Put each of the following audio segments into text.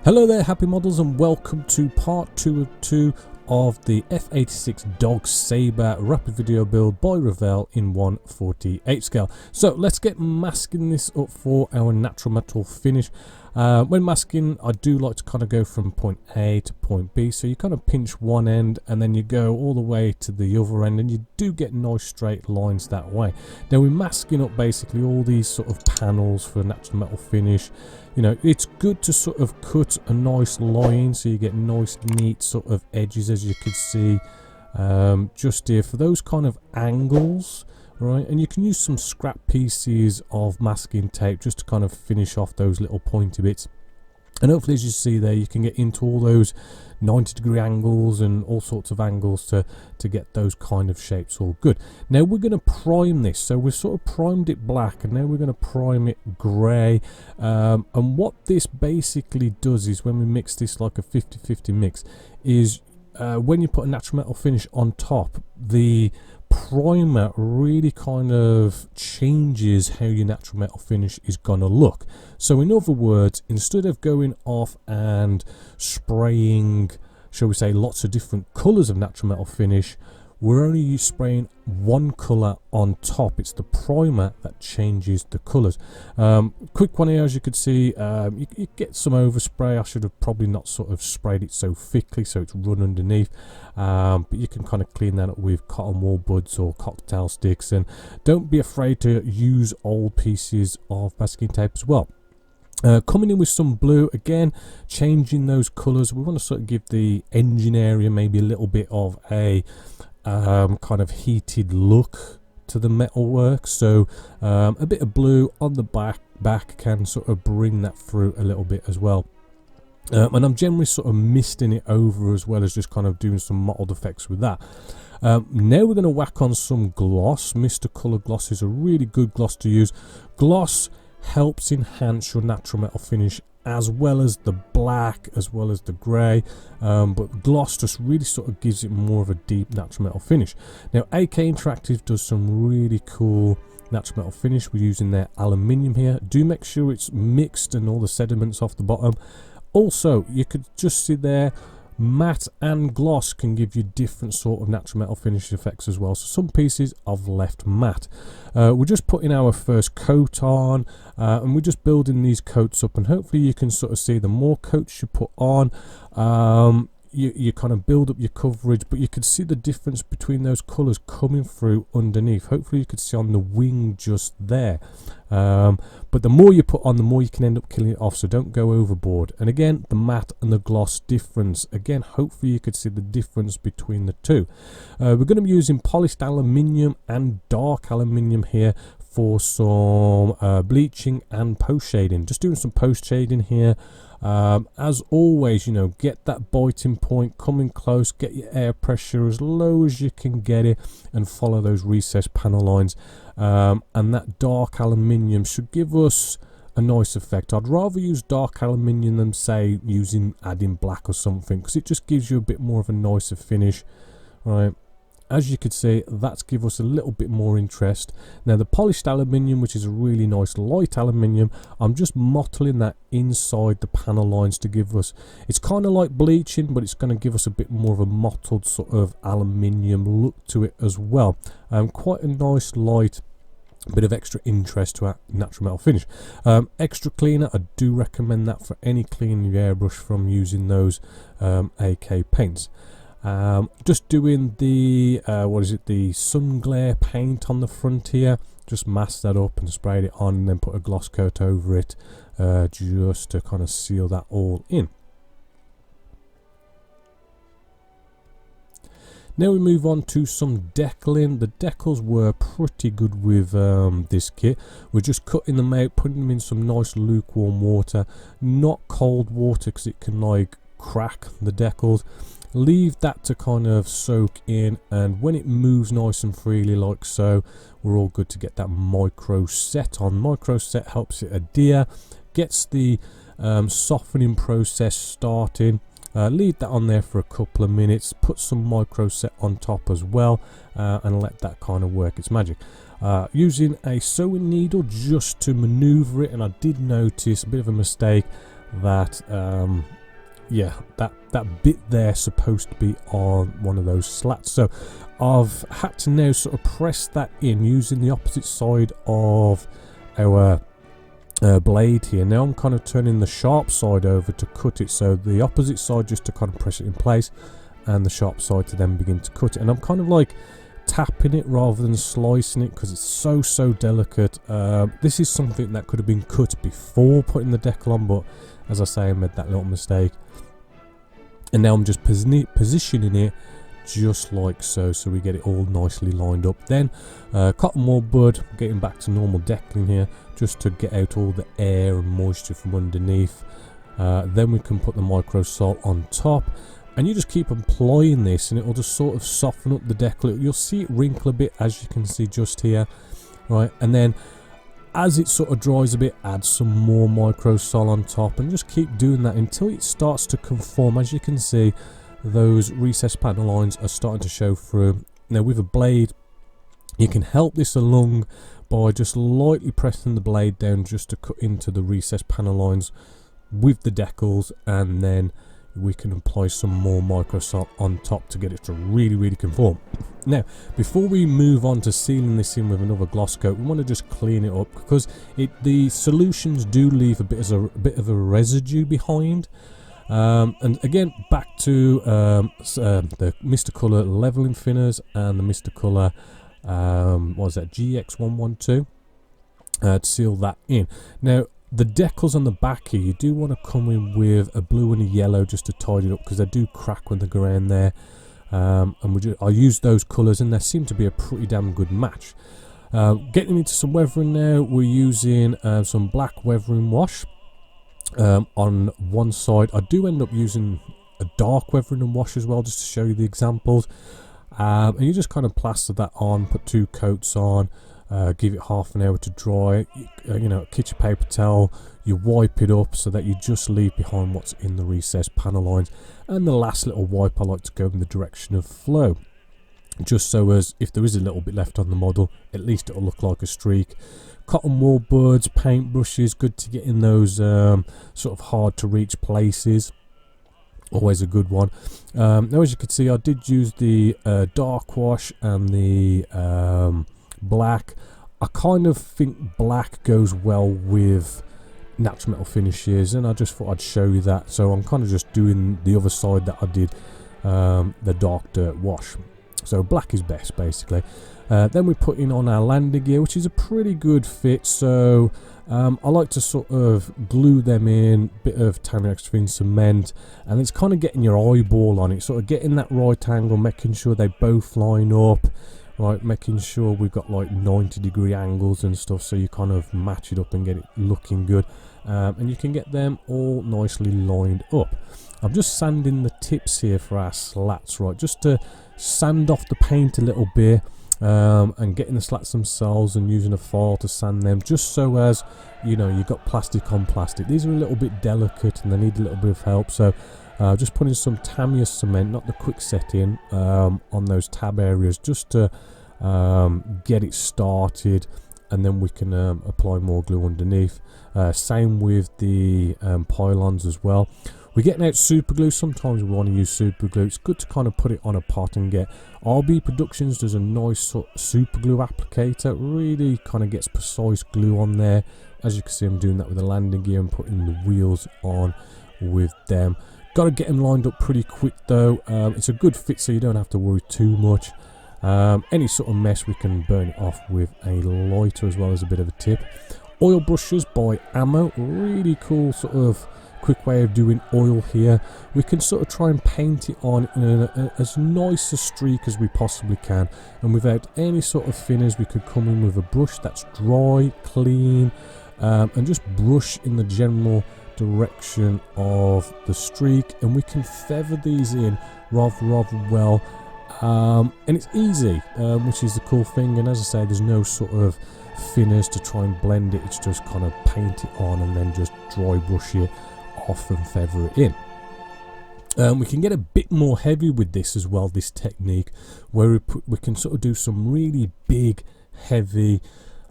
Hello there, happy models, and welcome to part 2 of the F-86D Sabre rapid video build by Revell in 1/48 scale. So let's get masking this up for our natural metal finish. When masking, I do like to kind of go from point A to point B, so you kind of pinch one end and then you go all the way to the other end, and you do get nice straight lines that way. Now we're masking up basically all these sort of panels for a natural metal finish. You know, it's good to sort of cut a nice line so you get nice neat sort of edges, as you can see just here for those kind of angles. Right, and you can use some scrap pieces of masking tape just to kind of finish off those little pointy bits. And hopefully, as you see there, you can get into all those 90-degree angles and all sorts of angles to get those kind of shapes all good. Now we're going to prime this. So we've sort of primed it black, and now we're going to prime it grey. And what this basically does is, when we mix this like a 50-50 mix, is when you put a natural metal finish on top, the primer really kind of changes how your natural metal finish is gonna look. So in other words, instead of going off and spraying, shall we say, lots of different colors of natural metal finish, we're only spraying one color on top. It's the primer that changes the colors. Quick one here, as you could see, you get some overspray. I should have probably not sort of sprayed it so thickly so it's run underneath, but you can kind of clean that up with cotton wool buds or cocktail sticks, and don't be afraid to use old pieces of masking tape as well. Coming in with some blue, again changing those colors. We want to sort of give the engine area maybe a little bit of a kind of heated look to the metalwork, so a bit of blue on the back can sort of bring that through a little bit as well. And I'm generally sort of misting it over as well as just kind of doing some mottled effects with that. Now we're going to whack on some gloss. Mr. Colour Gloss is a really good gloss to use. Gloss helps enhance your natural metal finish, as well as the black, as well as the grey, but gloss just really sort of gives it more of a deep natural metal finish. Now AK Interactive does some really cool natural metal finish. We're using their aluminium here. Do make sure it's mixed and all the sediments off the bottom. Also, you could just see there, matte and gloss can give you different sort of natural metal finish effects as well. So some pieces I've left matte. We're just putting our first coat on, and we're just building these coats up, and hopefully you can sort of see the more coats you put on, you kind of build up your coverage, but you could see the difference between those colors coming through underneath. Hopefully you could see on the wing just there, but the more you put on, the more you can end up killing it off, so don't go overboard. And again, the matte and the gloss difference, again, hopefully you could see the difference between the two. We're going to be using polished aluminium and dark aluminium here for some bleaching and post shading. Just doing some post shading here. As always, you know, get that biting point, coming close, get your air pressure as low as you can get it, and follow those recessed panel lines. And that dark aluminium should give us a nice effect. I'd rather use dark aluminium than, say, adding black or something, because it just gives you a bit more of a nicer finish, right? As you can see, that's give us a little bit more interest. Now the polished aluminium, which is a really nice light aluminium, I'm just mottling that inside the panel lines to give us, it's kind of like bleaching, but it's going to give us a bit more of a mottled sort of aluminium look to it as well. Quite a nice light bit of extra interest to our natural metal finish. Extra cleaner, I do recommend that for any cleaning your airbrush from using those AK paints. Just doing the the sun glare paint on the front here. Just mask that up and sprayed it on, and then put a gloss coat over it, just to kind of seal that all in. Now we move on to some decaling. The decals were pretty good with this kit. We're just cutting them out, putting them in some nice lukewarm water, not cold water, because it can like crack the decals. Leave that to kind of soak in, and when it moves nice and freely like so, we're all good to get that micro set on. Micro set helps it adhere, gets the softening process starting. Leave that on there for a couple of minutes, put some micro set on top as well, and let that kind of work its magic. Using a sewing needle just to maneuver it, and I did notice a bit of a mistake. that yeah, that bit there supposed to be on one of those slats. So I've had to now sort of press that in using the opposite side of our blade here. Now I'm kind of turning the sharp side over to cut it, so the opposite side just to kind of press it in place, and the sharp side to then begin to cut it. And I'm kind of like tapping it rather than slicing it because it's so delicate. This is something that could have been cut before putting the decal on, but as I say, I made that little mistake, and now I'm just positioning it just like so, so we get it all nicely lined up. Then cotton wool bud, getting back to normal deckling here, just to get out all the air and moisture from underneath. Then we can put the micro salt on top, and you just keep applying this and it will just sort of soften up the decal. You'll see it wrinkle a bit, as you can see just here, right? And then as it sort of dries a bit, add some more micro sol on top, and just keep doing that until it starts to conform. As you can see, those recessed panel lines are starting to show through. Now with a blade, you can help this along by just lightly pressing the blade down just to cut into the recessed panel lines with the decals, and then we can apply some more micro salt on top to get it to really conform. Now before we move on to sealing this in with another gloss coat, we want to just clean it up, because the solutions do leave a bit of a residue behind. And again, back to the Mr. Colour leveling thinners and the Mr. Colour what was that, GX112, to seal that in. Now the decals on the back here, you do want to come in with a blue and a yellow just to tidy it up, because they do crack when they go around there. And I use those colours, and they seem to be a pretty damn good match. Getting into some weathering now, we're using some black weathering wash on one side. I do end up using a dark weathering and wash as well, just to show you the examples. And you just kind of plaster that on, put 2 coats on, give it half an hour to dry. You know, kitchen paper towel, you wipe it up so that you just leave behind what's in the recessed panel lines. And the last little wipe, I like to go in the direction of flow, just so as if there is a little bit left on the model, at least it'll look like a streak. Cotton wool buds, paint brushes, good to get in those sort of hard to reach places, always a good one. Now as you can see, I did use the dark wash and the black. I kind of think black goes well with natural metal finishes, and I just thought I'd show you that. So I'm kind of just doing the other side that I did the dark dirt wash. So black is best basically. Then we put in on our landing gear, which is a pretty good fit. So I like to sort of glue them in, bit of tanner extra cement, and it's kind of getting your eyeball on it, sort of getting that right angle, making sure they both line up, right, making sure we've got like 90-degree angles and stuff, so you kind of match it up and get it looking good. And you can get them all nicely lined up. I'm just sanding the tips here for our slats, right, just to sand off the paint a little bit, and getting the slats themselves and using a file to sand them, just so as, you know, you've got plastic on plastic. These are a little bit delicate and they need a little bit of help, so just putting some Tamiya cement, not the quick set in, on those tab areas, just to get it started, and then we can apply more glue underneath. Same with the pylons as well. We're getting out super glue. Sometimes we want to use super glue. It's good to kind of put it on a pot and get. RB Productions does a nice sort of super glue applicator. Really kind of gets precise glue on there. As you can see, I'm doing that with the landing gear and putting the wheels on with them. Got to get them lined up pretty quick though. It's a good fit, so you don't have to worry too much. Any sort of mess, we can burn it off with a lighter as well, as a bit of a tip. Oil brushes by Ammo, really cool sort of quick way of doing oil here. We can sort of try and paint it on in as nice a streak as we possibly can, and without any sort of thinners, we could come in with a brush that's dry, clean, and just brush in the general direction of the streak, and we can feather these in rather well. And it's easy, which is the cool thing. And as I say, there's no sort of thinners to try and blend it. It's just kind of paint it on and then just dry brush it off and feather it in. We can get a bit more heavy with this as well, this technique, where we can sort of do some really big, heavy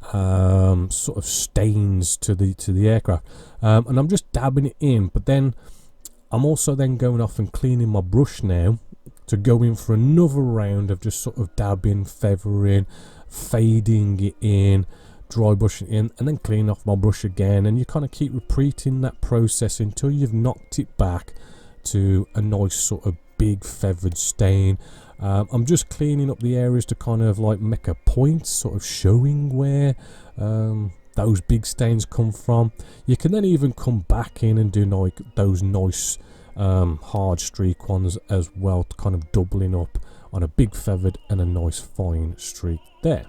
sort of stains to the aircraft, and I'm just dabbing it in. But then I'm also then going off and cleaning my brush now to go in for another round of just sort of dabbing, feathering, fading it in, dry brushing in, and then clean off my brush again. And you kind of keep repeating that process until you've knocked it back to a nice sort of big feathered stain. I'm just cleaning up the areas to kind of like make a point, sort of showing where those big stains come from. You can then even come back in and do like those nice hard streak ones as well, to kind of doubling up on a big feathered and a nice fine streak there.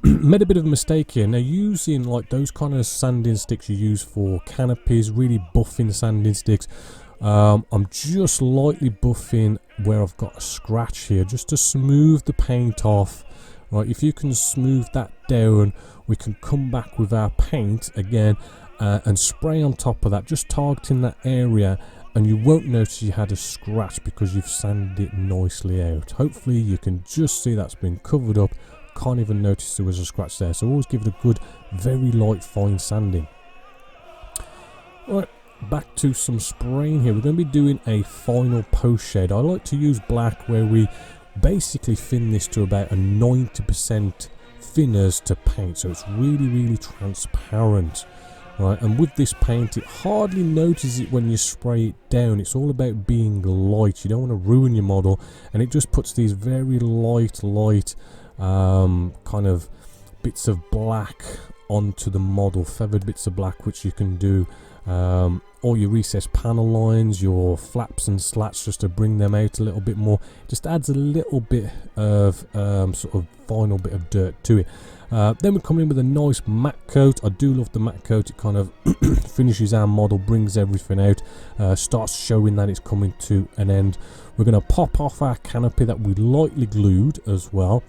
Made a bit of a mistake here. Now, using like those kind of sanding sticks you use for canopies, really buffing sanding sticks, I'm just lightly buffing where I've got a scratch here, just to smooth the paint off. Right, if you can smooth that down, we can come back with our paint again and spray on top of that, just targeting that area, and you won't notice you had a scratch because you've sanded it nicely out. Hopefully you can just see that's been covered up. Can't even notice there was a scratch there, so always give it a good, very light, fine sanding. Right, back to some spraying here. We're going to be doing a final post shade. I like to use black, where we basically thin this to about a 90% thinners to paint, so it's really transparent. Right, and with this paint, it hardly notices it when you spray it down. It's all about being light. You don't want to ruin your model, and it just puts these very light kind of bits of black onto the model, feathered bits of black, which you can do all your recessed panel lines, your flaps and slats, just to bring them out a little bit more. Just adds a little bit of sort of final bit of dirt to it. Then we come in with a nice matte coat. I do love the matte coat. It kind of finishes our model, brings everything out, starts showing that it's coming to an end. We're going to pop off our canopy that we lightly glued as well.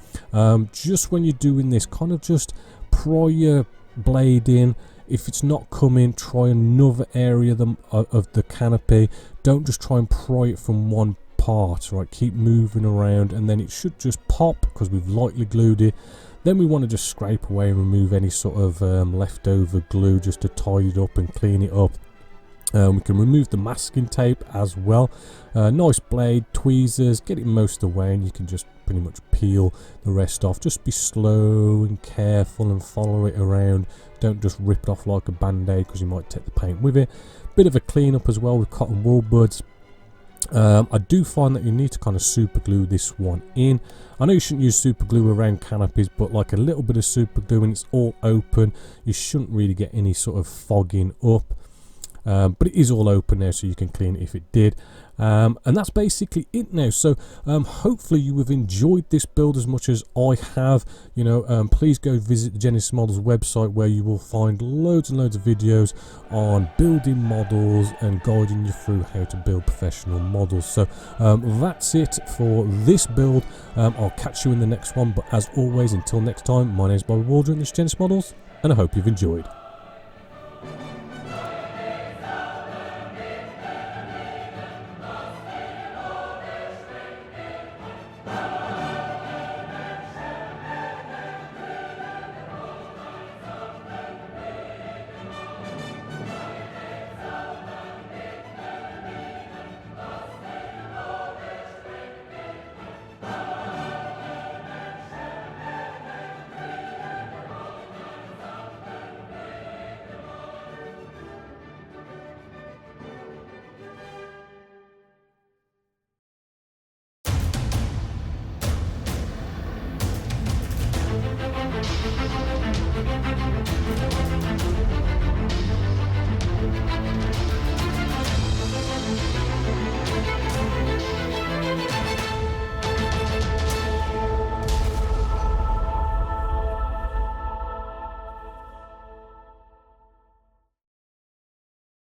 Just when you're doing this, kind of just pry your blade in. If it's not coming, try another area of the canopy. Don't just try and pry it from one part, right? Keep moving around, and then it should just pop because we've lightly glued it. Then we want to just scrape away and remove any sort of leftover glue, just to tie it up and clean it up. We can remove the masking tape as well. Nice blade, tweezers, get it most of the way, and you can just pretty much peel the rest off. Just be slow and careful and follow it around. Don't just rip it off like a band-aid, because you might take the paint with it. Bit of a clean up as well with cotton wool buds. I do find that you need to kind of super glue this one in. I know you shouldn't use super glue around canopies, but like a little bit of super glue and it's all open, you shouldn't really get any sort of fogging up. But it is all open now, so you can clean it if it did. And that's basically it now. So hopefully you have enjoyed this build as much as I have. You know, please go visit the Genesis Models website, where you will find loads and loads of videos on building models and guiding you through how to build professional models. So that's it for this build. I'll catch you in the next one, but as always, until next time, my name is Bobby Waldron, this is Genesis Models, and I hope you've enjoyed.